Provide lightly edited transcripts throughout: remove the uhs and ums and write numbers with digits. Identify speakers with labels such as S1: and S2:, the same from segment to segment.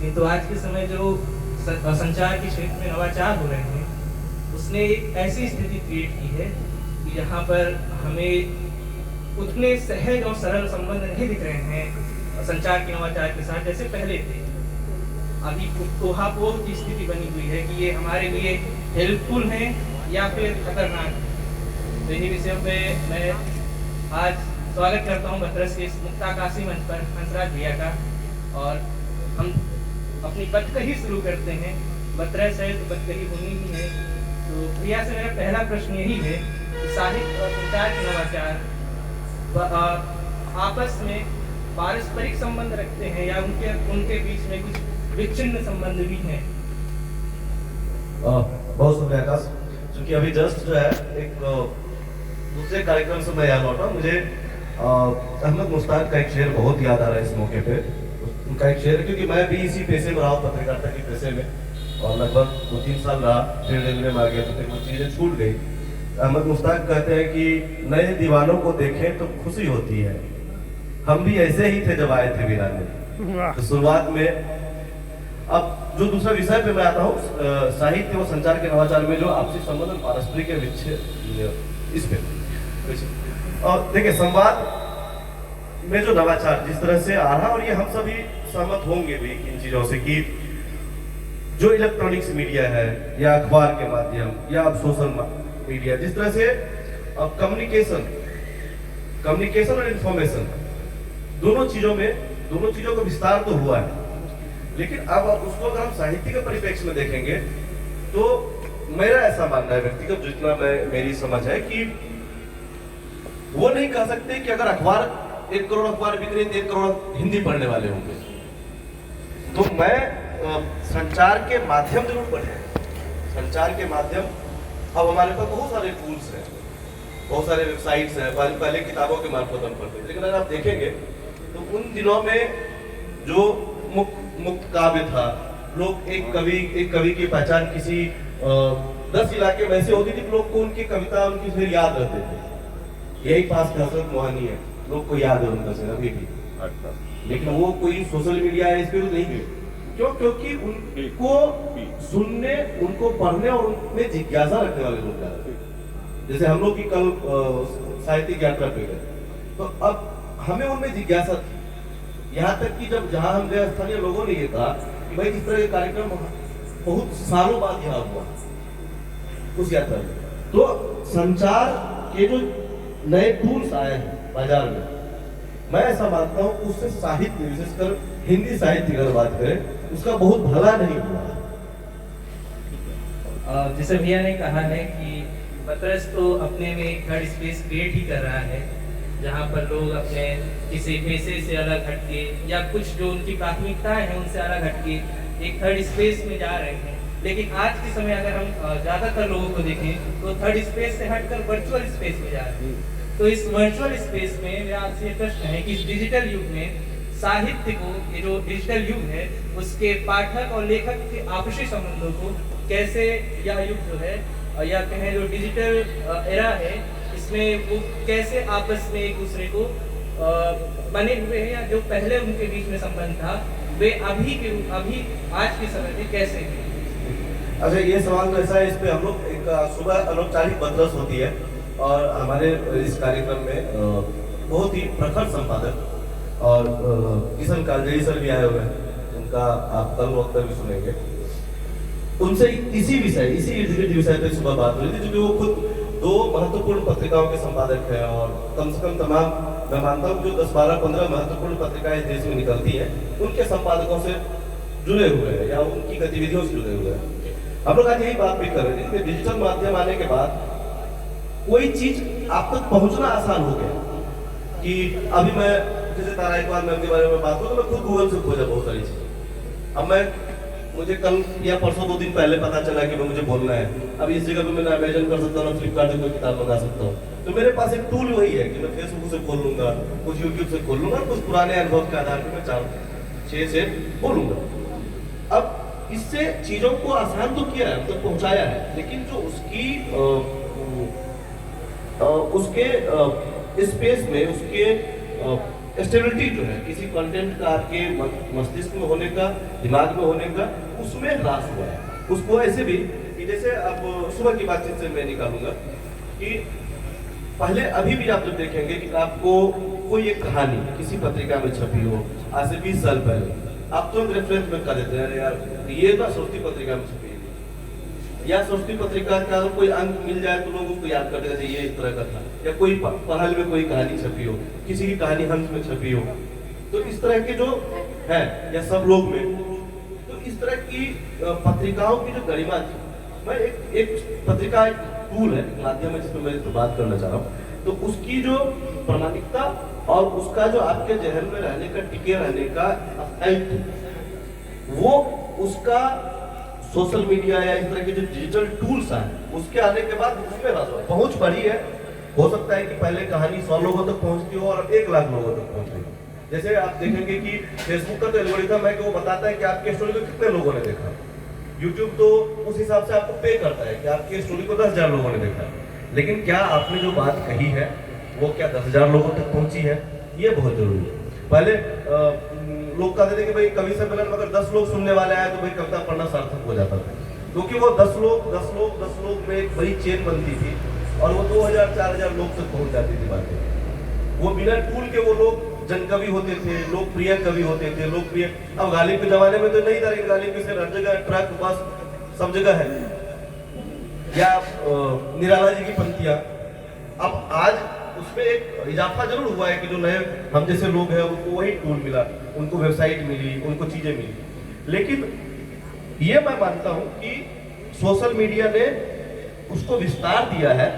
S1: किंतु आज के समय जो संचार के क्षेत्र में नवाचार हो रहे हैं, उसने एक ऐसी स्थिति क्रिएट की है कि यहाँ पर हमें उतने सहज और सरल संबंध नहीं दिख रहे हैं संचार के नवाचार के साथ जैसे पहले थे। अभी ऊहापोह की स्थिति बनी हुई है कि ये हमारे लिए हेल्पफुल हैं या फिर खतरनाक है। तो इन्हीं विषयों पे मैं आज स्वागत करता हूँ बतरस के इस मुक्ताकाशी मंच पर हंसराज भैया का, और हम अपनी बतकही शुरू करते हैं। बतरस है तो बतकही होनी ही है। तो भैया से मेरा पहला प्रश्न यही है कि साहित्य और संचार के नवाचार आपस में पारस्परिक संबंध रखते हैं या उनके बीच में कुछ विच्छिन्न संबंध भी हैं?
S2: बहुत शुक्रिया आकाश। क्योंकि अभी जस्ट जो है एक दूसरे कार्यक्रम से मैं यहाँ लौटा, मुझे अहमद मुश्ताक का एक शेर बहुत याद आ रहा है इस मौके पे। उनका एक शेर, क्योंकि मैं भी इसी पेशे में रहा हूँ, पत्रकारिता के पेशे में, और लगभग 2-3 साल रहा, फिर रेलवे में आ गया तो फिर कुछ चीज़ें छूट गई। अहमद मुश्ताक कहते हैं कि नए दीवानों को देखें तो खुशी होती है, हम भी ऐसे ही थे जब आए थे वीराने। तो शुरुआत में अब जो दूसरा विषय पे मैं आता हूँ, साहित्य और संचार के नवाचार में जो आपसी संबंध और पारस्परिक के विच्छेद, इस पे और देखिए संवाद में जो नवाचार जिस तरह से आ रहा, और ये हम सभी सहमत होंगे भी इन चीजों से कि जो इलेक्ट्रॉनिक्स मीडिया है या अखबार के माध्यम या अब सोशल मीडिया, जिस तरह से अब कम्युनिकेशन और इंफॉर्मेशन दोनों चीजों का विस्तार तो हुआ है, लेकिन अब उसको अगर हम साहित्य के परिप्रेक्ष्य में देखेंगे तो मेरा ऐसा मानना है व्यक्तिगत, जितना मेरी समझ है, कि वो नहीं कह सकते कि अगर 1 करोड़ अखबार बिक रहे तो 1 करोड़ हिंदी पढ़ने वाले होंगे। तो मैं संचार के माध्यम जरूर पढ़े, संचार के माध्यम। अब हमारे पास बहुत सारे टूल्स हैं, बहुत सारे वेबसाइट्स हैं, पहले किताबों के मार्फत हम पढ़ते थे, लेकिन अगर आप देखेंगे तो उन दिनों में जो मुक्त काव्य था, लोग एक कवि की पहचान किसी 10 इलाके में ऐसे होती थी, लोग को उनकी कविता उनकी शेर याद रहते थे। यही पास हजरत मोहानी है, लोग को याद है उनका शेर अभी भी, लेकिन वो कोई सोशल मीडिया है इस पर नहीं है। क्यों? क्योंकि उनको सुनने, उनको पढ़ने और उनमें जिज्ञासा रखने वाले लोग ज्यादा थे। जैसे हम लोग की कल साहित्यिक यात्रा पे गए, तो अब हमें उनमें जिज्ञासा थी, यहाँ तक कि जब जहाँ हम गए स्थानीय लोगों ने ये कहा कि भाई इस तरह के कार्यक्रम बहुत सालों बाद यहाँ हुआ उस यात्रा में। तो संचार के जो नए टूल्स आए हैं बाजार में, मैं ऐसा मानता हूँ उससे साहित्य, विशेषकर हिंदी साहित्य अगर बात करें, उसका बहुत भला नहीं हुआ।
S1: जैसे भैया ने कहा है कि बतरस तो अपने में एक थर्ड स्पेस क्रिएट ही कर रहा है, जहाँ पर लोग अपने किसी पेशे से अलग हटके या कुछ जो उनकी प्राथमिकताएं हैं उनसे अलग हटके एक थर्ड स्पेस में जा रहे हैं। लेकिन आज के समय अगर हम ज़्यादातर लोगों को देखें तो थर्ड स्पेस से हटकर वर्चुअल स्पेस में जा रहे हैं। तो इस वर्चुअल स्पेस में मेरा आपसे ये प्रश्न है कि इस डिजिटल युग में साहित्य को, ये जो डिजिटल युग है, उसके पाठक और लेखक के आपसी संबंधों को कैसे यह युग जो है, या कहें जो डिजिटल एरा है, इसमें वो कैसे आपस में एक दूसरे को बने हुए हैं, या जो पहले उनके बीच में संबंध था वे अभी आज के समय में कैसे हैं?
S2: अच्छा, ये सवाल तो ऐसा है, इस पे हम लोग एक सुबह अनौपचारिक बतरस होती है, और हमारे इस कार्यक्रम में बहुत ही प्रखर संपादक और किशन कालजई सर भी आए हुए हैं, उनका आप कल वक्तव्य भी सुनेंगे। उनसे इसी विषय पे सुबह बात हो रही थी, क्योंकि वो खुद 2 महत्वपूर्ण पत्रिकाओं के संपादक हैं, और कम से कम तमाम, मैं मानता हूँ जो 10, 12, 15 महत्वपूर्ण पत्रिकाएं देश में निकलती हैं, उनके संपादकों से जुड़े हुए हैं या उनकी गतिविधियों से जुड़े हुए हैं। हम लोग आज यही बात भी कर रहे थे कि डिजिटल माध्यम आने के बाद कोई चीज आप तक पहुंचना आसान हो गया। कि अभी मैं जैसे तारा इकबाल मैम के बारे में बात करूं तो मैं खुद गूगल से खोजा बहुत सारी चीजें। अब मुझे कल या परसों 2 दिन पहले पता चला कि मुझे बोलना है, अब इस जगह पे मैं ना अमेजन कर सकता हूँ, ना फ्लिपकार्ट से कोई किताब मंगा सकता हूँ। तो मेरे पास एक टूल वही है कि मैं फेसबुक से खोल लूंगा, कुछ यूट्यूब से खोल लूंगा, कुछ पुराने अनुभव के आधार पर मैं 4-6 से बोलूंगा। अब इससे चीजों को आसान तो किया है, मतलब पहुंचाया है, लेकिन जो उसके स्पेस में, उसके स्टेबिलिटी जो है किसी कंटेंट का आपके मस्तिष्क में होने का, दिमाग में होने का, उसमें ह्रास हुआ है। उसको ऐसे भी कि जैसे अब सुबह की बातचीत से मैं निकालूंगा कि पहले अभी भी आप जब देखेंगे कि आपको कोई एक कहानी किसी पत्रिका में छपी हो आज से 20 साल पहले, आप तुरंत रेफरेंस में कर देते हैं, अरे यार ये ना सरस्वती पत्रिका में छपी है, या सरस्वती पत्रिका का कोई अंक मिल जाए तो लोग उसको याद करते हैं ये इस तरह का था, या कोई पहल में कोई कहानी छपी हो, किसी की कहानी हंस में छपी हो, तो इस तरह के जो है या सब लोग में, तो इस तरह की पत्रिकाओं की जो गरिमा थी, मैं एक पत्रिका एक टूल है, माध्यम है जिसमें मैं इस पर बात करना चाह रहा हूँ, तो उसकी जो प्रामाणिकता और उसका जो आपके जहन में रहने का, टिके रहने का स्थायित्व, वो उसका सोशल मीडिया या इस तरह के जो डिजिटल टूल्स हैं उसके आने के बाद उसमें पहुंच बढ़ी है। हो सकता है कि पहले कहानी 100 लोगों तक पहुंचती हो और अब 1 लाख लोगों तक पहुंच रही हो। जैसे आप देखेंगे कि फेसबुक का तो एल्गोरिथम है कि वो बताता है कि आपके स्टोरी को कितने लोगों ने देखा। यूट्यूब तो उस हिसाब से आपको पे करता है कि आपकी स्टोरी को 10,000 लोगों ने देखा, लेकिन क्या आपने जो बात कही है वो क्या 10,000 लोगों तक पहुंची है, ये बहुत जरूरी है। पहले लोग कहते थे कि भाई कवि सम्मेलन में अगर 10 लोग सुनने वाले आए तो भाई कविता पढ़ना सार्थक हो जाता था, क्योंकि वो 10 लोग में एक बड़ी चेन बनती थी और वो 2,000-4,000 लोग तक पहुंच जाती थी बातें। वो बिना टूल के वो लोग जनकवि होते थे, लोकप्रिय कवि होते थे, लोकप्रिय। अब गालिब के जमाने में तो नहीं था, लेकिन गालिब की हर जगह ट्रक बस सब जगह है, या निराला जी की पंक्तियां। अब आज उसमें एक इजाफा जरूर हुआ है कि जो नए हम जैसे लोग हैं उनको वही टूल मिला, उनको वेबसाइट मिली, उनको चीजें मिली, लेकिन ये मैं मानता हूं कि सोशल मीडिया ने उसको विस्तार दिया है,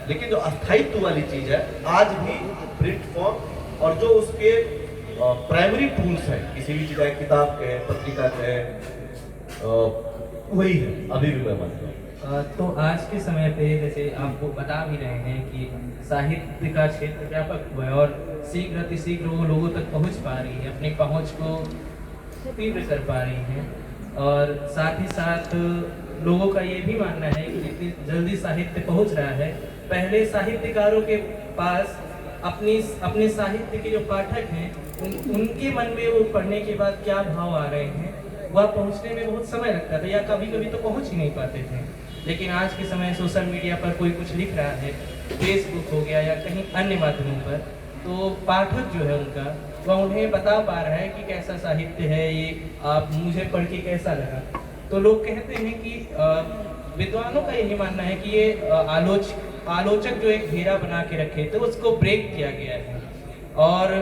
S2: लेकिन जो अस्थायित्व वाली चीज है आज भी प्रिंट फॉर्म और जो उसके प्राइमरी टूल्स हैं किसी भी चीज, किताब के, पत्रिका के, वही है अभी भी मैं मानता हूँ।
S1: तो आज के समय पे जैसे आपको बता भी रहे हैं कि साहित्य का क्षेत्र व्यापक हुआ है और शीघ्र अतिशीघ्र वो लोगों तक पहुंच पा रही है, अपनी पहुंच को तीव्र कर पा रही हैं, और साथ ही साथ लोगों का ये भी मानना है कि जितनी जल्दी साहित्य पहुंच रहा है, पहले साहित्यकारों के पास अपने साहित्य के जो पाठक हैं उनके मन में वो पढ़ने के बाद क्या भाव आ रहे हैं वह पहुंचने में बहुत समय लगता था, या कभी कभी तो पहुंच ही नहीं पाते थे। लेकिन आज के समय सोशल मीडिया पर कोई कुछ लिख रहा है, फेसबुक हो गया या कहीं अन्य माध्यमों पर, तो पाठक जो है उनका वह उन्हें बता पा रहा है कि कैसा साहित्य है ये, आप मुझे पढ़ के कैसा लगा। तो लोग कहते हैं कि विद्वानों का यही मानना है कि ये आलोचक जो एक घेरा बना के रखे थे उसको ब्रेक किया गया है, और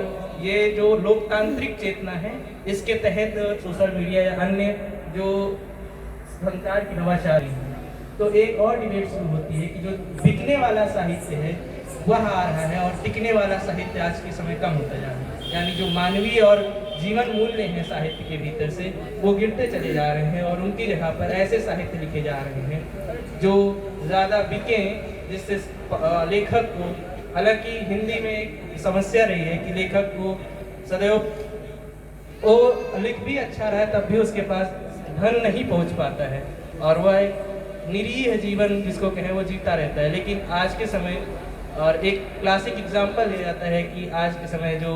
S1: ये जो लोकतांत्रिक चेतना है इसके तहत सोशल मीडिया या अन्य जो संचार की नवाचार है, तो एक और डिबेट शुरू होती है कि जो बिकने वाला साहित्य है वह आ रहा है और टिकने वाला साहित्य आज के समय कम होता जा रहा है, यानी जो मानवीय और जीवन मूल्य हैं साहित्य के भीतर से वो गिरते चले जा रहे हैं, और उनकी जगह पर ऐसे साहित्य लिखे जा रहे हैं जो ज़्यादा बिके, जिससे लेखक को, हालांकि हिंदी में एक समस्या रही है कि लेखक को सदैव वो लिख भी अच्छा रहा है तब भी उसके पास धन नहीं पहुंच पाता है, और वह एक निरीह जीवन जिसको कहें वो जीता रहता है। लेकिन आज के समय, और एक क्लासिक एग्जाम्पल लिया जाता है कि आज के समय जो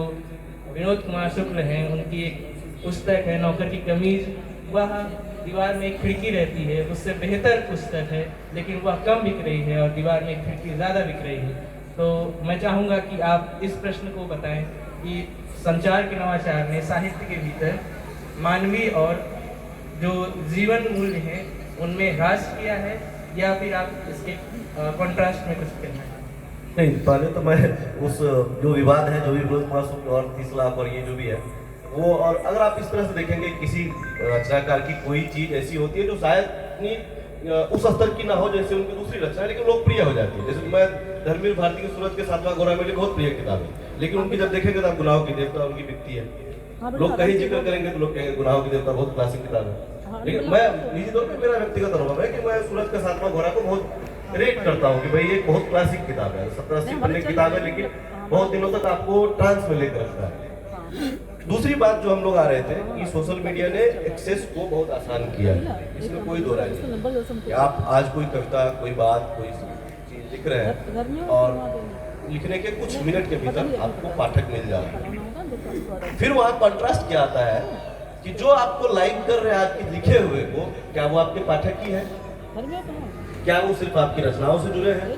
S1: विनोद कुमार शुक्ल हैं उनकी एक पुस्तक है नौकर की कमीज, वह दीवार में एक खिड़की रहती है, उससे बेहतर पुस्तक है, लेकिन वह कम बिक रही है और दीवार में एक खिड़की ज़्यादा बिक रही है। तो मैं चाहूँगा कि आप इस प्रश्न को बताएं कि संचार के नवाचार ने साहित्य के भीतर मानवीय और जो जीवन मूल्य हैं उनमें ह्रास किया है, या फिर आप इसके कॉन्ट्रास्ट में कुछ कहना है?
S2: नहीं, पहले तो मैं उस जो विवाद है, जो भी विनोद कुमार शुक्ल और 30 लाख और ये जो भी है वो, और अगर आप इस तरह से देखेंगे किसी रचनाकार की कोई चीज ऐसी होती है जो शायद इतनी उस स्तर की ना हो जैसे उनकी दूसरी रचना है, लेकिन लोकप्रिय हो जाती है। जैसे मैं धर्मवीर भारती की सूरज के 7वां घोड़ा मेरी बहुत प्रिय किताब है, लेकिन उनकी जब देखेंगे तो आप गुनाहों की देवता उनकी बिकती है, लोग कहीं जिक्र करेंगे तो लोग कहेंगे गुनाहों की देवता बहुत क्लासिक किताब है। लेकिन मैं निजी तौर पर मेरा व्यक्तिगत अनुभव है कि मैं सूरज का 7वां घोड़ा को बहुत रेट करता हूँ कि भाई ये बहुत क्लासिक किताब है, 70-80 पन्ने की किताब है, लेकिन बहुत दिनों तक आपको ट्रांस में लेकर रखता है। दूसरी बात जो हम लोग आ रहे थे कि सोशल मीडिया ने एक्सेस को बहुत आसान किया है, इसमें कोई दो राय नहीं कि आप आज कोई कविता, कोई बात, कोई चीज लिख रहे हैं और लिखने के कुछ मिनट के भीतर आपको पाठक मिल जा रहा है। फिर वहां कंट्रास्ट क्या आता है कि जो आपको लाइक कर रहे हैं आपके लिखे हुए को, क्या वो आपके पाठक ही है? क्या वो सिर्फ आपकी रचनाओं से जुड़े हैं?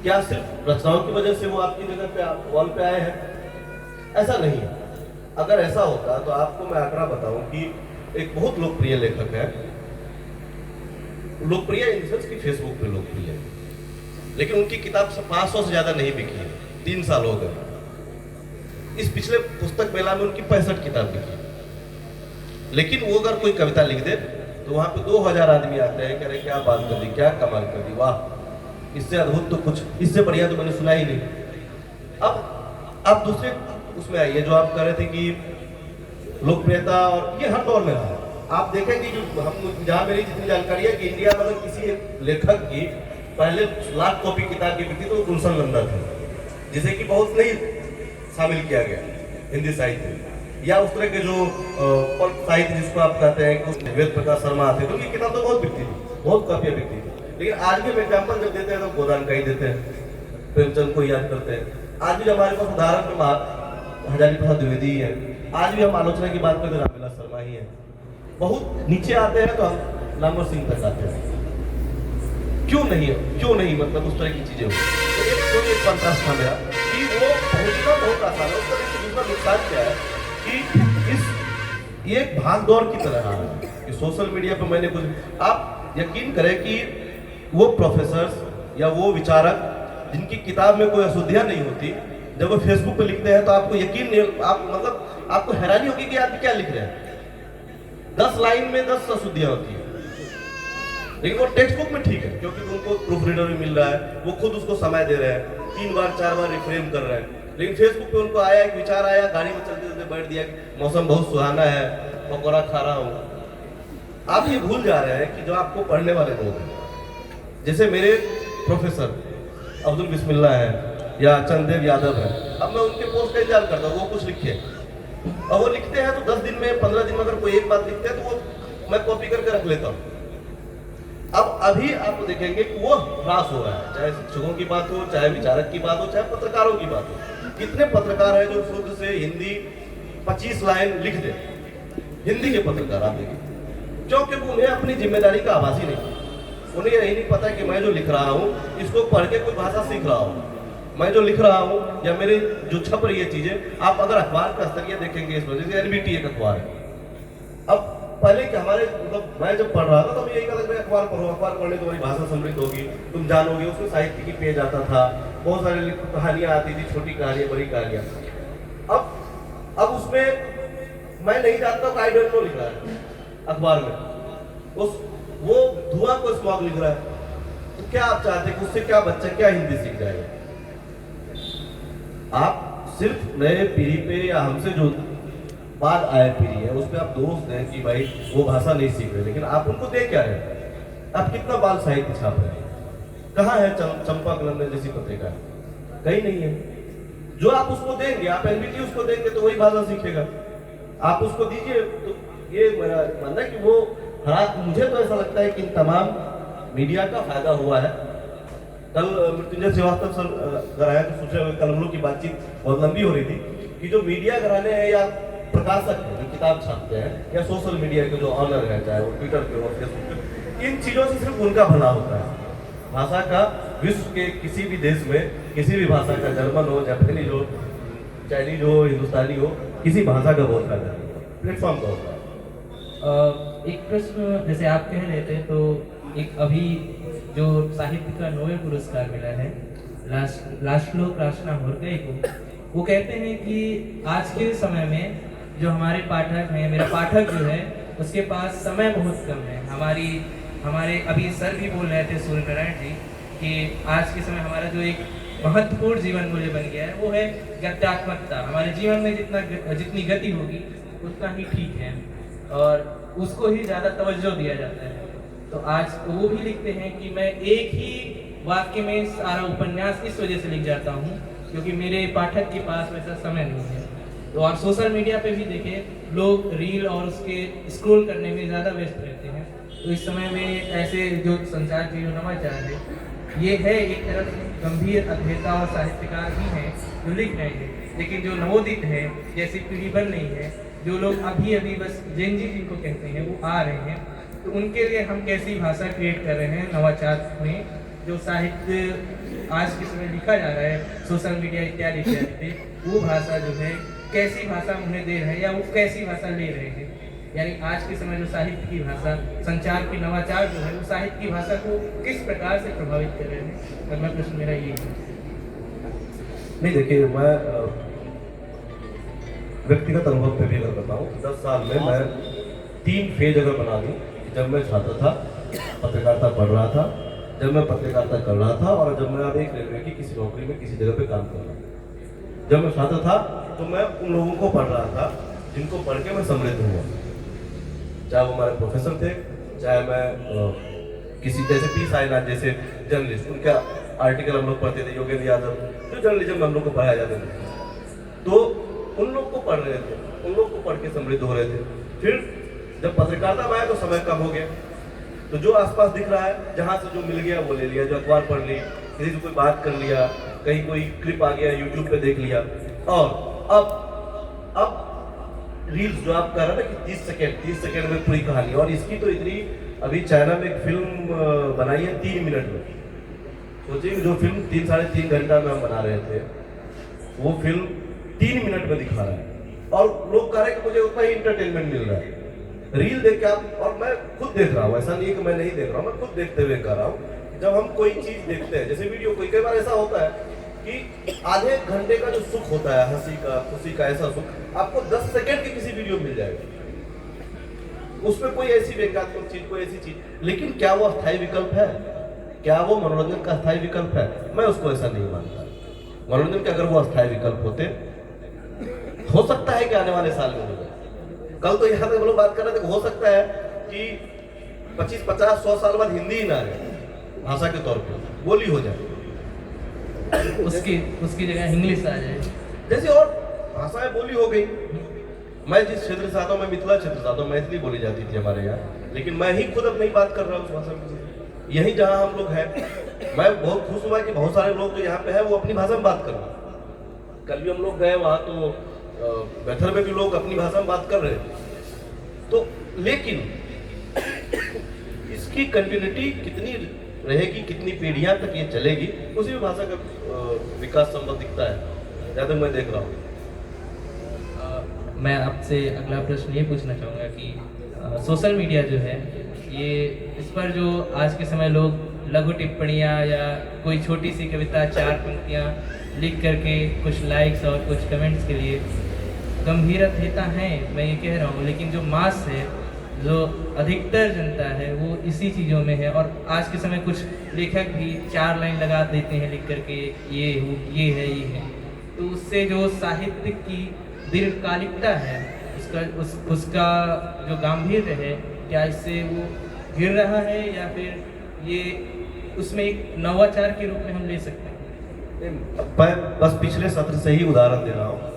S2: क्या सिर्फ रचनाओं की वजह से वो आपकी जगह पे वॉल पे आए हैं? ऐसा नहीं है। अगर ऐसा होता तो आपको मैं आंकड़ा बताऊं कि एक बहुत लोकप्रिय लेखक है, लोकप्रिय इन सेंस कि फेसबुक पे लोकप्रिय है, लेकिन उनकी किताब 500 से ज्यादा नहीं बिकी है, 3 साल हो गए। इस पिछले पुस्तक मेला में उनकी 65 किताब बिकी, लेकिन वो अगर कोई कविता लिख दे तो वहां पे 2000 आदमी आते हैं, कह रहे क्या बात कर दी, क्या कमाल कर दी, वाह, इससे अद्भुत तो कुछ, इससे बढ़िया तो मैंने सुना ही नहीं। अब आप दूसरे उसमें आइए जो आप कह रहे थे कि लोकप्रियता, और ये हर दौर में रहा है। आप देखेंगे कि हम जहाँ मेरी जितनी जानकारी है कि इंडिया में अगर किसी लेखक की पहले 1,00,000 कॉपी किताब की बिकती तो गुलशन नंदा थे, जिसे कि बहुत नहीं शामिल किया गया हिंदी साहित्य में, या उस तरह के जो पल्प साहित्य जिसको आप कहते हैं कि वेद प्रकाश शर्मा आते थे, उनकी किताब तो बहुत बिकती थी, बहुत कॉपियाँ बिकती थी। लेकिन आज भी हम एग्जाम्पल जब देते हैं तो गोदान का ही देते हैं, प्रेमचंद को याद करते हैं। आज भी हमारे पास उदाहरण में हजारी प्रसाद द्विवेदी ही है, आज भी हम आलोचना की बात करते रामविलास शर्मा ही है। बहुत नीचे आते हैं तो हम नामवर सिंह तक आते हैं। क्यों नहीं मतलब उस तरह की चीजें हो। एक कंट्रास्ट था मेरा कि वो पहुंचना बहुत आसान है। उसका देखिए दूसरा नुकसान क्या है कि ये एक भाग दौड़ की तरह रहा है कि सोशल मीडिया पर मैंने कुछ, आप यकीन करें कि वो प्रोफेसर्स या वो विचारक जिनकी किताब में कोई अशुद्धियां नहीं होती, जब वो फेसबुक पे लिखते हैं तो आपको यकीन नहीं, आप मतलब आपको हैरानी होगी कि आप क्या लिख रहे हैं। 10 लाइन में 10 अशुद्धियां होती है, लेकिन वो टेक्स्ट बुक में ठीक है क्योंकि उनको प्रूफ रीडर भी मिल रहा है, वो खुद उसको समय दे रहे हैं, 3 बार 4 बार रिफ्रेम कर रहे हैं। लेकिन फेसबुक पे उनको आया, एक विचार आया, गाड़ी में चलते चलते बैठ दिया, मौसम बहुत सुहाना है, पकौड़ा खा रहा हूँ। आप ये भूल जा रहे हैं कि जो आपको पढ़ने वाले लोग हैं, जैसे मेरे प्रोफेसर अब्दुल बिस्मिल्लाह है या चंदेव यादव है, अब मैं उनके पोस्ट का इंतजार करता हूँ, वो कुछ लिखे और वो लिखते हैं तो 10 दिन में 15 दिन में अगर कोई एक बात लिखते हैं तो वो मैं कॉपी करके रख लेता हूँ। अब अभी आप देखेंगे कि वो ह्रास हो रहा है, चाहे शिक्षकों की बात हो, चाहे विचारक की बात हो, चाहे पत्रकारों की बात हो। कितने पत्रकार हैं जो शुद्ध से हिंदी 25 लाइन लिख दे, हिंदी के पत्रकार आप देखिए, क्योंकि उन्हें अपनी जिम्मेदारी का आभास ही नहीं, उन्हें यही नहीं पता कि मैं जो लिख रहा हूँ इसको पढ़ के कोई भाषा सीख रहा हूँ, मैं जो लिख रहा हूँ या मेरे जो छप रही है चीजें। आप अगर अखबार का स्तरीय देखेंगे इस वजह से, एनबीटी एक अखबार है। अब पहले कि हमारे मतलब मैं जब पढ़ रहा था तो यही कहता था अखबार पढ़ो, अखबार पढ़ने तुम्हारी भाषा समृद्ध होगी, तुम जानोगे। उसमें साहित्य की पेज आता था, बहुत सारी कहानियां आती थी, छोटी कहानियां, बड़ी कहानियां। अब उसमें मैं नहीं जानता कि आई डोंट नो लिख रहा है अखबार में, उस वो धुआं को स्मॉग लिख रहा है। तो क्या आप चाहते हैं कि उससे क्या बच्चा क्या हिंदी सीख जाएगा? आप सिर्फ नए पीढ़ी पे या हमसे जो बाद आए पीढ़ी है उस पर आप दोष दें कि भाई वो भाषा नहीं सीख रहे, लेकिन आप उनको दे क्या रहे? आप कितना बाल साहित्य छाप रहे हैं? कहाँ है चंपा कलंदर जैसी पत्रिका? कहीं नहीं है। जो आप उसको देंगे, आप एनबीटी उसको देंगे तो वही भाषा सीखेगा। आप उसको दीजिए तो ये मेरा मानना है कि वो मुझे तो ऐसा लगता है कि इन तमाम मीडिया का फायदा हुआ है। कल मृत्युंजय श्रीवास्तव सर अगर आया तो सोचे कल हम लोग की बातचीत बहुत लंबी हो रही थी कि जो मीडिया घराने हैं या प्रकाशक है जो किताब छापते हैं या सोशल मीडिया के जो ऑनर है, चाहे वो ट्विटर पे हो, फेसबुक पे, इन चीजों से सिर्फ उनका भला होता है। भाषा का विश्व के किसी भी देश में किसी भी भाषा का, जर्मन हो, जापानीज हो, चाइनीज हो, हिंदुस्तानी हो, किसी भाषा का बहुत फायदा प्लेटफॉर्म का होता है।
S1: एक प्रश्न जैसे आप कह रहे थे, तो एक अभी जो साहित्य का नोबेल पुरस्कार मिला है लास्लो क्रास्नाहोर्कै को, वो कहते हैं कि आज के समय में जो हमारे पाठक हैं, मेरा पाठक जो है उसके पास समय बहुत कम है। हमारे अभी सर भी बोल रहे थे सूर्य नारायण जी कि आज के समय हमारा जो एक महत्वपूर्ण जीवन मूल्य बन गया है वो है गत्यात्मकता। हमारे जीवन में जितनी गति होगी उतना ही ठीक है और उसको ही ज़्यादा तवज्जो दिया जाता है। तो आज वो भी लिखते हैं कि मैं एक ही वाक्य में सारा उपन्यास इस वजह से लिख जाता हूँ क्योंकि मेरे पाठक के पास वैसा समय नहीं है। तो आप सोशल मीडिया पे भी देखें, लोग रील और उसके स्क्रॉल करने में ज़्यादा व्यस्त रहते हैं। तो इस समय में ऐसे जो संचार के जो नवाचार है, ये है एक तरफ गंभीर अध्येता और साहित्यकार भी हैं जो लिख रहे हैं लेकिन जो नवोदित है, जैसी पीढ़ी बन रही है, जो लोग अभी अभी बस जेन जी जिनको कहते हैं वो आ रहे हैं, तो उनके लिए हम कैसी भाषा क्रिएट कर रहे हैं नवाचार में, जो साहित्य आज के समय लिखा जा रहा है सोशल मीडिया इत्यादि इत्यादि पे, वो भाषा जो है कैसी भाषा उन्हें दे रहे हैं या वो कैसी भाषा ले रहे हैं। यानी आज के समय जो साहित्य की भाषा, संचार की नवाचार जो है वो साहित्य की भाषा को किस प्रकार से प्रभावित कर रहे हैं। अगला प्रश्न मेरा ये है।
S2: नहीं देखिए, मैं व्यक्तिगत अनुभव पे भी अगर बताऊँ, 10 साल में मैं 3 फेज अगर बना दूँ, जब मैं छात्र था, पत्रकारिता पढ़ रहा था, जब मैं पत्रकारिता कर रहा था, और जब मैं अब एक रेलवे की किसी नौकरी में किसी जगह पे काम कर रहा था। जब मैं छात्र था तो मैं उन लोगों को पढ़ रहा था जिनको पढ़ के मैं समृद्ध हुआ, चाहे वो हमारे प्रोफेसर थे, चाहे मैं किसी जैसे पी साईनाथ जैसे जर्नलिस्ट, उनका आर्टिकल हम लोग पढ़ते थे, योगेंद्र यादव जो जर्नलिज्म में हम लोग को पढ़ाया जाते थे, तो उन लोग को पढ़ रहे थे, उन लोग को पढ़ के समृद्ध हो रहे थे। फिर जब पत्रकारिता में आया तो समय कम हो गया, तो जो आसपास दिख रहा है, जहाँ से जो मिल गया वो ले लिया, जो अखबार पढ़ ली, किसी से कोई बात कर लिया, कहीं कोई क्लिप आ गया यूट्यूब पे देख लिया। और अब रील्स जो आप कह रहे हैं ना कि 30 सेकंड में पूरी कहानी, और इसकी तो इतनी, अभी चाइना में एक फिल्म बनाई है 3 मिनट में। सोचिए जो फिल्म 3-3.5 घंटा में हम बना रहे थे, वो फिल्म 3 मिनट में दिखा रहा है, और लोग कह रहे हैं कि मुझे उतना ही इंटरटेनमेंट मिल रहा है। रील देख के आप, और मैं खुद देख रहा हूँ, ऐसा नहीं है कि मैं नहीं देख रहा हूँ, मैं खुद देखते हुए कह रहा हूँ, जब हम कोई चीज देखते हैं, जैसे वीडियो, कई बार ऐसा होता है कि आधे घंटे का जो सुख होता है, हंसी का, खुशी का, ऐसा सुख आपको 10 सेकंड की किसी वीडियो मिल जाएगा। उसमें कोई ऐसी व्यंग्यात्मक चीज, कोई ऐसी चीज, लेकिन क्या वो अस्थायी विकल्प है? क्या वो मनोरंजन का अस्थायी विकल्प है? मैं उसको ऐसा नहीं मानता। मनोरंजन के अगर वो अस्थायी विकल्प होते, हो सकता है कि आने वाले साल में हो जाए। कल तो यहाँ तक हम लोग बात कर रहे थे, हो सकता है कि 25, 50, 100 साल बाद हिंदी ही ना रहे, भाषा के तौर पे बोली हो जाए,
S1: उसकी जगह इंग्लिश आ जाए,
S2: जैसे और भाषाएं बोली हो गई। मैं जिस क्षेत्र से आता हूँ, मैं मिथिला क्षेत्र से आता हूँ, मैथिली बोली जाती थी हमारे यहाँ, लेकिन मैं ही खुद अब नहीं बात कर रहा हूँ उस भाषा में। यही जहाँ हम लोग हैं, मैं बहुत खुश हुआ कि बहुत सारे लोग जो यहाँ पे हैं वो अपनी भाषा में बात कर रहे हैं। कल भी हम लोग गए वहाँ, तो बैथर में भी लोग अपनी भाषा में बात कर रहे थे। तो लेकिन इसकी कंटिन्यूटी कितनी रहेगी, कितनी पीढ़ियां तक ये चलेगी, उसी में भाषा का विकास संभव दिखता है, जहाँ तक मैं देख रहा हूँ।
S1: मैं आपसे अगला प्रश्न ये पूछना चाहूँगा कि सोशल मीडिया जो है, ये इस पर जो आज के समय लोग लघु टिप्पणियाँ या कोई छोटी सी कविता 4 पंक्तियाँ लिख करके कुछ लाइक्स और कुछ कमेंट्स के लिए गंभीरता है, मैं ये कह रहा हूँ, लेकिन जो मास है, जो अधिकतर जनता है, वो इसी चीज़ों में है। और आज के समय कुछ लेखक भी 4 लाइन लगा देते हैं लिख करके, ये है, तो उससे जो साहित्य की दीर्घकालिकता है, उसका जो गांभीर्य है, क्या इससे वो गिर रहा है, या फिर ये उसमें एक नवाचार के रूप में हम ले सकते हैं?
S2: मैं बस पिछले सत्र से ही उदाहरण दे रहा हूँ।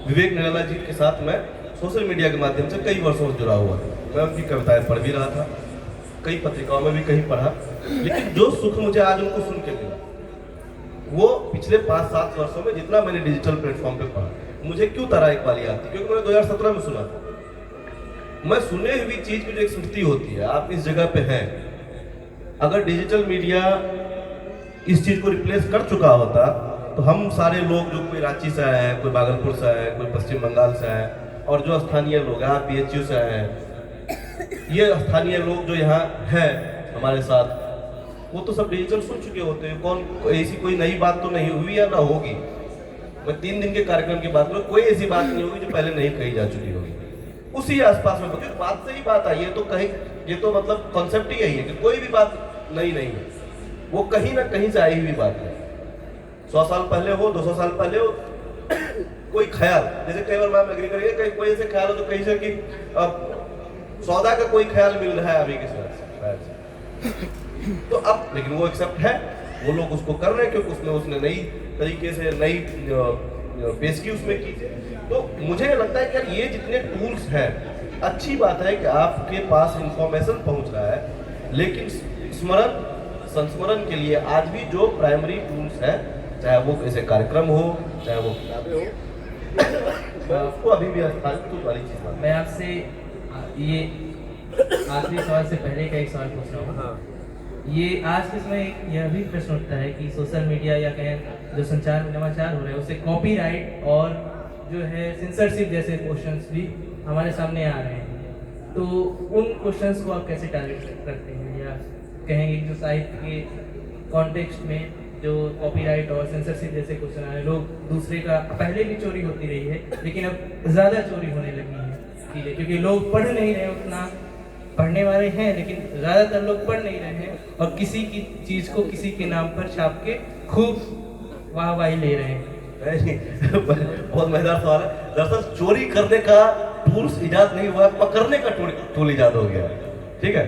S2: विवेक निराला जी के साथ मैं सोशल मीडिया के माध्यम से कई वर्षों से जुड़ा हुआ था। मैं उनकी कविताएं पढ़ भी रहा था, कई पत्रिकाओं में भी कहीं पढ़ा, लेकिन जो सुख मुझे आज उनको सुन के मिला, वो पिछले 5-7 वर्षों में जितना मैंने डिजिटल प्लेटफॉर्म पे पढ़ा, मुझे क्यों तरह एक वाली आती, क्योंकि मैंने 2017 में सुना था। मैं सुने हुई चीज की जो एक स्मृति होती है, आप इस जगह पे हैं, अगर डिजिटल मीडिया इस चीज को रिप्लेस कर चुका होता, तो हम सारे लोग, जो कोई रांची से आए हैं, कोई भागलपुर से आए हैं, कोई पश्चिम बंगाल से आए हैं, और जो स्थानीय लोग यहाँ PHU से आए हैं, ये स्थानीय लोग जो यहाँ हैं हमारे साथ, वो तो सब डिजिटल सुन चुके होते हैं। कौन ऐसी कोई नई बात तो नहीं हुई या ना होगी। मैं 3 दिन के कार्यक्रम की बात करूँ, कोई ऐसी बात नहीं होगी जो पहले नहीं कही जा चुकी होगी। उसी आसपास में, क्योंकि बात से ही बात आई है, तो कहीं ये तो मतलब कॉन्सेप्ट ही यही है कि कोई भी बात नई नहीं है, वो कहीं ना कहीं से आई हुई बात है। 100 साल पहले हो, 200 साल पहले हो, कोई ख्याल, जैसे कई बार मैम एग्री करिए, कहीं कोई ऐसे ख्याल हो तो कहीं से कि सौदा का कोई ख्याल मिल रहा है अभी के साथ, तो अब लेकिन वो एक्सेप्ट है, वो लोग उसको कर रहे हैं, क्योंकि उसने नई तरीके से नई पेशगी उसमें की। तो मुझे लगता है कि यार ये जितने टूल्स हैं, अच्छी बात है कि आपके पास इंफॉर्मेशन पहुंच रहा है, लेकिन संस्मरण के लिए आज भी जो प्राइमरी टूल्स हैं चाहे वो ऐसे कार्यक्रम हो, चाहे वो किताबें हो, मैं उसको अभी भी स्थायित्व वाली चीज मानता
S1: मैं आपसे ये आखिरी सवाल से पहले का एक सवाल पूछ रहा हूँ।
S2: हूं।
S1: ये आज के समय यह भी प्रश्न उठता है कि सोशल मीडिया या कहें जो संचार नवाचार हो रहे हैं उससे कॉपीराइट और जो है सेंसरशिप जैसे क्वेश्चंस भी हमारे सामने आ रहे हैं, तो उन क्वेश्चंस को आप कैसे टारगेट करते हैं, या कहेंगे कि जो साहित्य के कॉन्टेक्स्ट में जो कॉपीराइट और सेंसरशिप जैसे क्वेश्चन आ रहे हैं, लोग दूसरे का पहले भी चोरी होती रही है लेकिन अब ज़्यादा चोरी होने लगी है चीज़ें, क्योंकि लोग पढ़ नहीं रहे, उतना पढ़ने वाले हैं लेकिन ज़्यादातर लोग पढ़ नहीं रहे हैं और किसी की चीज़ को किसी के नाम पर छाप के खूब वाहवाही ले रहे हैं।
S2: बहुत मजेदार सवाल है। दरअसल चोरी करने का टूल्स इजाद नहीं हुआ, पकड़ने का टूल इजाद हो गया। ठीक है,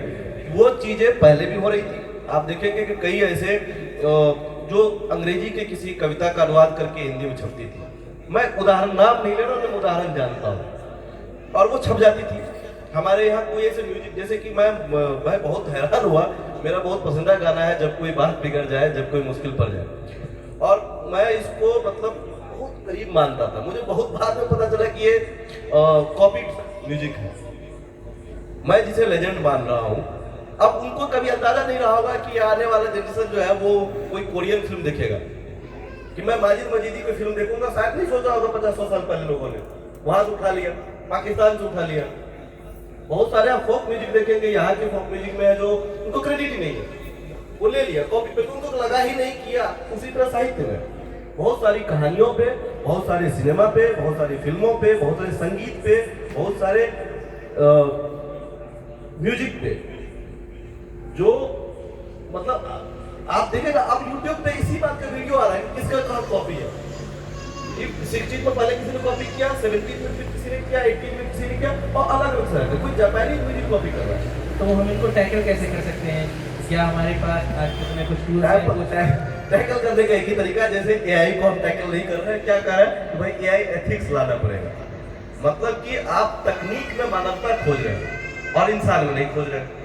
S2: वो चीजें पहले भी हो रही थी। आप देखेंगे कि कई ऐसे जो अंग्रेजी के किसी कविता का अनुवाद करके हिंदी में छपती थी, मैं उदाहरण नाम नहीं ले रहा, मैं उदाहरण जानता हूँ, और वो छप जाती थी। हमारे यहाँ कोई ऐसे म्यूजिक, जैसे कि मैं बहुत हैरान हुआ, मेरा बहुत पसंदीदा गाना है जब कोई बात बिगड़ जाए, जब कोई मुश्किल पड़ जाए, और मैं इसको मतलब बहुत करीब मानता था। मुझे बहुत बाद में पता चला कि ये कॉपी म्यूजिक है। मैं जिसे लेजेंड मान रहा हूँ, अब उनको कभी अंदाजा नहीं रहा होगा कि आने वाला जनरेशन जो है वो कोई कोरियन फिल्म देखेगा, कि मैं माजिद मजीदी की फिल्म देखूंगा, शायद नहीं सोचा होगा 50-100 साल पहले लोगों ने। वहां से उठा लिया, पाकिस्तान से उठा लिया। बहुत सारे आप फोक म्यूजिक देखेंगे, यहाँ के फोक म्यूजिक में है जो उनको क्रेडिट ही नहीं है, वो ले लिया कॉपी पे, उनको तो लगा ही नहीं किया। उसी तरह साहित्य में बहुत सारी कहानियों पे, बहुत सारे सिनेमा पे, बहुत सारी फिल्मों पे, बहुत सारे संगीत पे, बहुत सारे म्यूजिक पे, जो मतलब आप देखेगा, अब यूट्यूब पे इसी बात का वीडियो आ रहा है कि किसका कहाँ कॉपी है। 60 में पहले किसी ने कॉपी किया, 70 में किसी ने किया, 80 में किसी ने किया, और अलग अलग कोई जापानी म्यूजिक कॉपी कर रहा है।
S1: तो हम इनको टैकल कैसे कर सकते हैं? क्या हमारे पास आज के समय कुछ टूल्स हैं?
S2: टैकल करने का एक ही तरीका है, जैसे एआई को हम टैकल नहीं कर रहे हैं, क्या कर रहे हैं भाई, एआई एथिक्स लाना पड़ेगा। मतलब कि आप तकनीक में मानवता खोज रहे हैं और इंसान में नहीं खोज रहे हैं।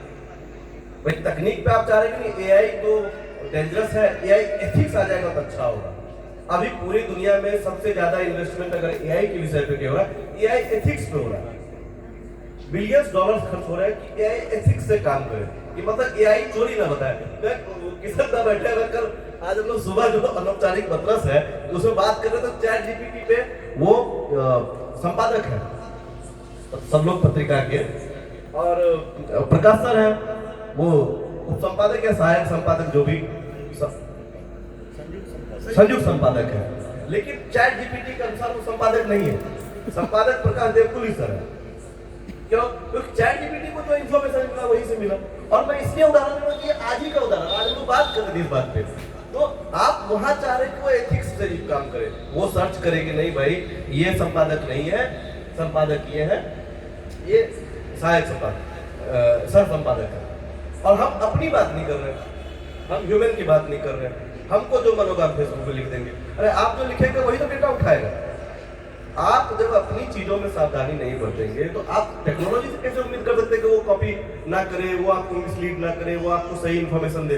S2: भाई तकनीक पे आप चाह रहे हैं कि एआई तो डेंजरस है, एआई एथिक्स आ जाएगा तो अच्छा होगा। अभी पूरी दुनिया में सबसे ज्यादा इन्वेस्टमेंट अगर एआई के विषय पे हो रहा है, एआई एथिक्स पे हो रहा है। बिलियंस डॉलर्स खर्च हो रहा है कि एआई एथिक्स से काम करे, कि मतलब एआई चोरी ना बताए। किसान ना बैठे हुए, कल आज हम लोग सुबह जो अनौपचारिक पत्रस है उसमें बात कर रहे थे, चैट जीपीटी पे वो संपादक है सब लोग पत्रिका के, और प्रकाश सर है वो उप संपादक या सहायक संपादक, जो भी संयुक्त संपादक है, लेकिन चैट जीपीटी के अनुसार वो संपादक नहीं है, संपादक प्रकाश देवकुली सर है। क्यों? क्योंकि चैट जीपीटी को जो इन्फॉर्मेशन मिला वहीं से मिला। और मैं इसलिए उदाहरण दूंगा कि आज ही का उदाहरण, आज हम लोग बात कर रहे हैं इस बात पे, तो आप वहां चाह रहे कि वो एथिक्स से काम करे, वो सर्च करे कि नहीं भाई ये संपादक नहीं है, संपादक ये है, ये सहायक संपादक सह संपादक है। और हम अपनी बात नहीं कर रहे, हम ह्यूमन की बात नहीं कर रहे। हमको जो मनोगा फेसबुक पे लिख देंगे, अरे आप जो लिखेंगे वही तो डेटा उठाएगा। आप जब अपनी चीजों में सावधानी नहीं बरतेंगे तो आप टेक्नोलॉजी से कैसे उम्मीद कर सकते हैं कि वो कॉपी ना करे, वो आपको मिसलीड ना करे, वो आपको सही इंफॉर्मेशन दे।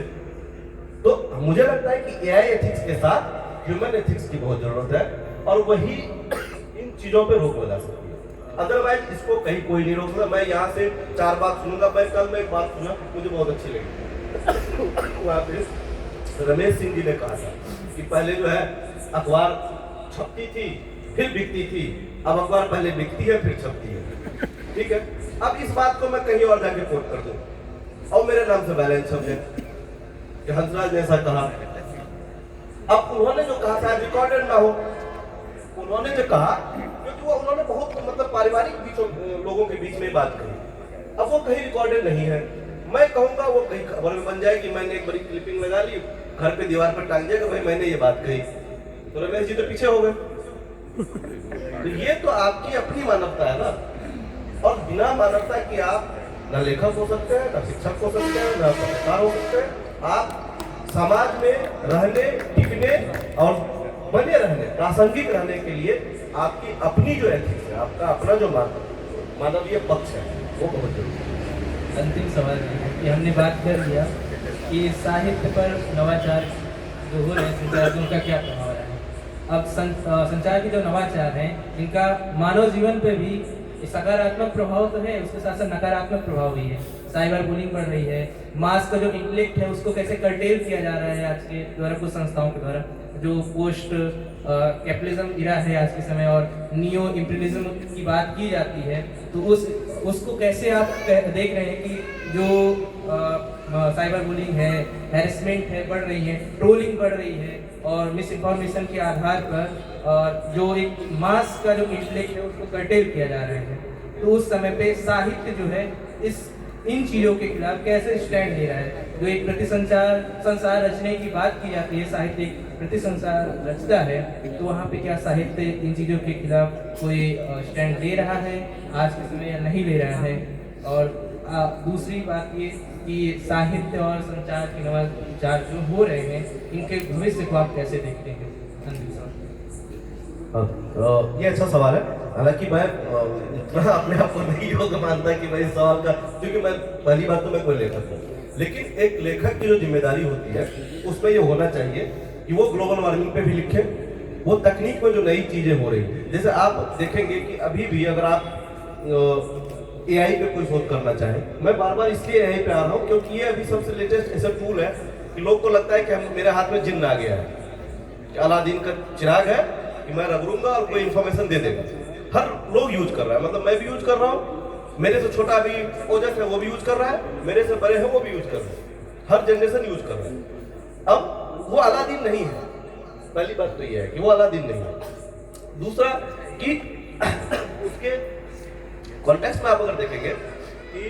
S2: तो मुझे लगता है कि एआई एथिक्स के साथ ह्यूमन एथिक्स की बहुत जरूरत है, और वही इन चीजों पे रोक लगा सकती है। अदरवाइज इसको कहीं कोई नहीं रोक सकता। मैं यहाँ से 4 बात सुनूंगा। मैं कल में एक बात सुना, मुझे बहुत अच्छी लगी। वहाँ पे रमेश सिंह जी ने कहा था कि पहले जो है अखबार छपती थी फिर बिकती थी, अब अखबार पहले बिकती है फिर छपती है। ठीक है, अब इस बात को मैं कहीं और जाके कोट कर दूं और मेरे नाम से बैलेंस छप जाए कि हंसराज ने ऐसा कहा। अब उन्होंने जो कहा था रिकॉर्डेड ना हो, उन्होंने जो कहा, क्योंकि वो उन्होंने बहुत मतलब पारिवारिक लोगों के बीच में बात कही, अब वो कहीं रिकॉर्डेड नहीं है। मैं कहूंगा वो कहीं खबर में बन जाएगी, मैंने एक बड़ी क्लिपिंग लगा ली, घर पे दीवार पर टांग दिया कि भाई मैंने ये बात कही, तो रमेश जी तो पीछे हो गए। तो ये तो आपकी अपनी मानवता है ना, और बिना मानवता की आप न लेखक हो सकते हैं, न शिक्षक हो सकते हैं, न पत्रकार हो सकते हैं। आप समाज में रहने, टिकने और बने रहने, प्रासंगिक रहने के लिए आपकी अपनी जो एथिक्स है, आपका अपना जो मानवीय पक्ष है, वो बहुत जरूरी है।
S1: अंतिम सवाल है कि हमने बात कर लिया कि साहित्य पर नवाचार जो हो रहे हैं संचार के, उनका क्या प्रभाव रहा है? अब संचार के जो नवाचार हैं इनका मानव जीवन पे भी सकारात्मक प्रभाव तो है, उसके साथ साथ नकारात्मक प्रभाव भी है। साइबर बुलिंग बढ़ रही है, मास का जो इंटेलेक्ट है उसको कैसे कर्टेल किया जा रहा है आज के द्वारा, कुछ संस्थाओं के द्वारा। जो पोस्ट कैपिटलिज्म इरा है आज के समय और नियो इम्पीरियलिज्म की बात की जाती है, तो उसको कैसे आप देख रहे हैं कि जो साइबर बुलिंग है, हैरेसमेंट है बढ़ रही है, ट्रोलिंग बढ़ रही है और मिस इन्फॉर्मेशन के आधार पर और जो एक मास का जो इंटेलेक्ट है उसको कर्टेल किया जा रहा है, तो उस समय पे साहित्य जो है इन चीज़ों के खिलाफ कैसे स्टैंड ले रहा है? जो एक संसार रचने की बात की जाती है, साहित्य एक प्रति संसार रचता है, तो वहाँ पे क्या साहित्य इन चीज़ों के खिलाफ कोई स्टैंड ले रहा है आज के समय या नहीं ले रहा है? और दूसरी बात ये कि साहित्य और संचार के नवाचार जो हो रहे हैं इनके भविष्य को आप कैसे देखते हैं?
S2: ये अच्छा सवाल है। हालांकि मैं इतना अपने आप को नहीं योग्य मानता कि मैं इस सवाल का, क्योंकि मैं पहली बात तो मैं कोई लेखक हूँ, लेकिन एक लेखक की जो जिम्मेदारी होती है उसमें ये होना चाहिए कि वो ग्लोबल वार्मिंग पे भी लिखे, वो तकनीक में जो नई चीजें हो रही हैं। जैसे आप देखेंगे कि अभी भी अगर आप AI पे कोई शोध करना चाहें, मैं बार बार इसलिए AI पे आ रहा हूँ क्योंकि ये अभी सबसे लेटेस्ट ऐसा टूल है कि लोग को लगता है कि मेरे हाथ में जिन्न आ गया है, कि अलादीन का चिराग है कि मैं रगड़ूंगा और कोई इन्फॉर्मेशन दे देगा। हर लोग यूज कर रहा है, मतलब मैं भी यूज कर रहा हूँ, मेरे से छोटा अभी ओजस है वो भी यूज कर रहा है, मेरे से बड़े हैं वो भी यूज कर रहे हैं, हर जनरेशन यूज कर रहा है। अब वो अलादीन नहीं है, पहली बात तो ये है कि वो अलादीन नहीं है। दूसरा कि उसके कॉन्टेक्स्ट में आप अगर देखेंगे कि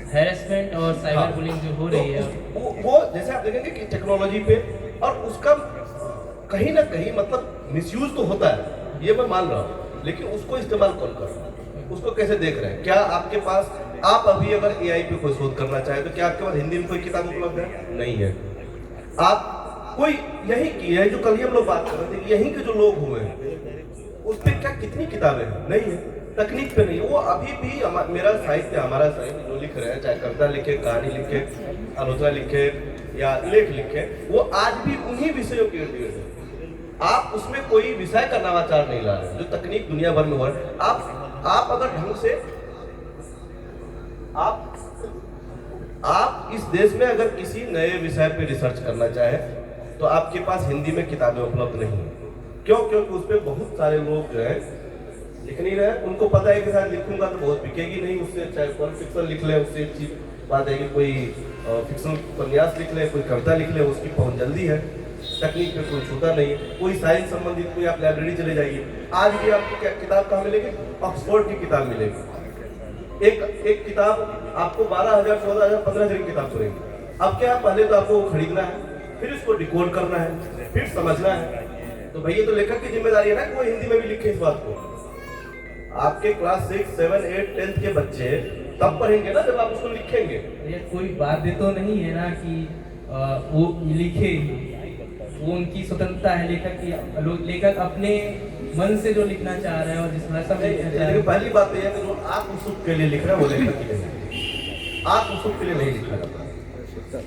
S1: हैरेसमेंट और साइबर बुलिंग जो हो रही है
S2: वो जैसे आप देखेंगे कि टेक्नोलॉजी पे और उसका कहीं ना कहीं मतलब मिसयूज तो होता है, ये मैं मान रहा हूँ, लेकिन उसको इस्तेमाल कौन कर रहा है, उसको कैसे देख रहे हैं? क्या आपके पास, आप अभी अगर AI पे कोई शोध करना चाहे तो क्या आपके पास हिंदी में कोई किताब उपलब्ध है? नहीं है। आप कोई यही की है जो कल ही हम लोग बात कर रहे थे, यहीं के जो लोग हुए हैं उस पर क्या कितनी किताबें हैं? नहीं है, तकनीक पे नहीं है। वो अभी भी मेरा साहित्य, हमारा साहित्य जो लिख रहे हैं, चाहे कविता लिखे, कहानी लिखे, आलोचना लिखे या लेख लिखे, वो आज भी उन्हीं विषयों के इर्द गिर्द है। आप उसमें कोई विषय का नवाचार नहीं ला रहे, जो तकनीक दुनिया भर में हो रहा है। आप अगर ढंग से आप इस देश में अगर किसी नए विषय पे रिसर्च करना चाहे तो आपके पास हिंदी में किताबें उपलब्ध नहीं है। क्यों? क्योंकि उस पर बहुत सारे लोग जो है लिख नहीं रहे, उनको पता है कि शायद लिखूंगा तो बहुत बिकेगी नहीं, उससे चाहे कौन फिक्शन लिख ले, उससे अच्छी बात है कि कोई फिक्शन उपन्यास लिख ले, कोई कविता लिख ले, उसकी पहुंच जल्दी है, तकनीक पे कोई छूता नहीं है। कोई साइंस संबंधित कोई आप लाइब्रेरी चले जाइए, आज भी आपको क्या किताब कहाँ मिलेगी? ऑक्सफोर्ड की किताब मिलेगी। एक किताब आपको 12,000, 14,000, 15,000 की किताब पड़ेगी। अब क्या, पहले तो आपको खरीदना है, फिर इसको डिकोड करना है, फिर समझना है। तो भैया तो लेखक की जिम्मेदारी है ना कि वो हिंदी में भी लिखे इस बात को। आपके क्लास 6, 7, 8, 10 के बच्चे तब पढ़ेंगे ना जब आप उसको लिखेंगे।
S1: ये कोई बात तो नहीं है ना कि वो लिखे, वो उनकी स्वतंत्रता है लेखक की। लेखक अपने मन से जो लिखना चाह रहे हैं और जिस भाषा में लिखना चाह रहे हैं।
S2: पहली बात तो यह है कि जो आप सुख के लिए लिख रहे हैं वो लेखक के लिए, आप सुख के लिए नहीं लिख रहे।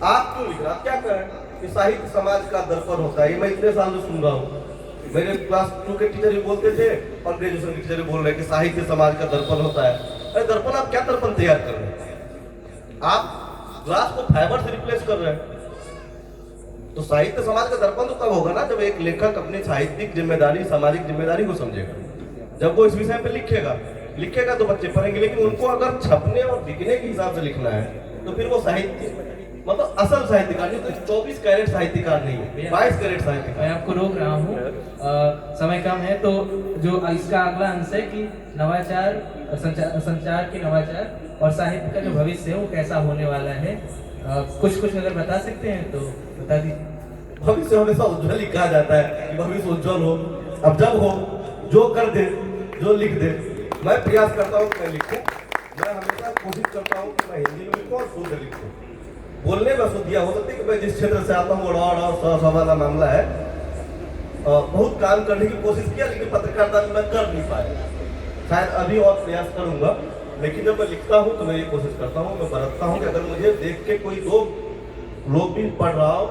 S2: आप क्यों लिख रहे? आप क्या करें कि साहित्य समाज का दर्पण होता है। ये मैं इतने साल से सुन रहा हूँ, मेरे क्लास 2 के टीचर भी बोलते थे और ग्रेजुएशन के टीचर भी बोल रहे हैं कि साहित्य समाज का दर्पण होता है। अरे दर्पण, आप क्या दर्पण तैयार कर रहे हैं? आप ग्लास को फाइबर से रिप्लेस कर रहे हैं। तो साहित्य समाज का दर्पण तो तब होगा ना जब एक लेखक अपनी साहित्यिक जिम्मेदारी, सामाजिक जिम्मेदारी को समझेगा। जब वो इस विषय पे लिखेगा तो बच्चे पढ़ेंगे। लेकिन उनको अगर छपने और बिकने के हिसाब से लिखना है तो फिर वो साहित्य मतलब असल साहित्यकार नहीं, तो 24 कैरेट साहित्यकार नहीं है, 22 कैरेट साहित्यकार।
S1: मैं आपको रोक रहा हूँ, समय कम है, तो जो इसका अगला अंश है कि नवाचार, संचार के नवाचार और साहित्य का जो भविष्य है वो कैसा होने वाला है, कुछ अगर बता सकते हैं तो बता दीजिए।
S2: भविष्य हमेशा उज्जवल ही कहा जाता है कि भविष्य उज्जवल हो। अब जब हो, जो कर दे, जो लिख दे। मैं प्रयास करता हूँ कि मैं लिखूं, मैं हमेशा कोशिश करता हूँ कि मैं हिंदी में लिखूं और शुद्ध लिखूं। बोलने में शुद्धियाँ हो सकती है कि मैं जिस क्षेत्र से आता हूँ और वाला मामला है, बहुत काम करने की कोशिश किया लेकिन पत्रकारिता में मैं कर नहीं पाया। शायद अभी और प्रयास करूंगा लेकिन जब मैं लिखता हूँ तो मैं ये कोशिश करता हूँ, मैं बरतता हूँ कि अगर मुझे देख के कोई दो लोग भी पढ़ रहा हो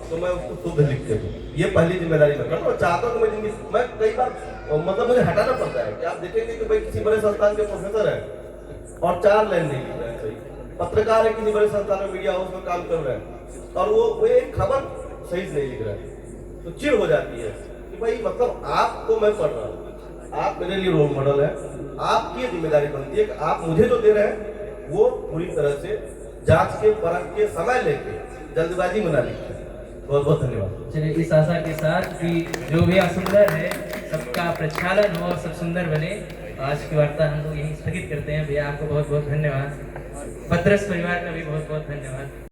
S2: तो मैं उसको शुद्ध लिख के दूँ। ये पहली जिम्मेदारी मैं करता हूँ। चाहता हूँ कि मैं कई बार मतलब मुझे हटाना पड़ता है कि आप देखेंगे कि भाई किसी बड़े संस्थान के प्रोफेसर है और 4 लाइन नहीं लिख रहे हैं सही, पत्रकार है किसी बड़े संस्थान में मीडिया हाउस में काम कर रहे हैं और वो एक खबर सही से नहीं लिख रहे हैं, तो चिढ़ हो जाती है कि भाई मतलब आपको मैं पढ़ रहा हूँ, आप मेरे लिए रोल मॉडल है, आपकी ये जिम्मेदारी बनती है कि आप मुझे जो दे रहे हैं वो पूरी तरह से जांच के परख के समय लेके जल्दबाजी में ना लिखें। बहुत बहुत धन्यवाद।
S1: चलिए इस आशा के साथ कि जो भी सुंदर है सबका प्रक्षालन हो और सब सुंदर बने। आज की वार्ता हम लोग यहीं स्थगित करते हैं। भैया आपको बहुत बहुत धन्यवाद। भद्रस परिवार का भी बहुत बहुत धन्यवाद।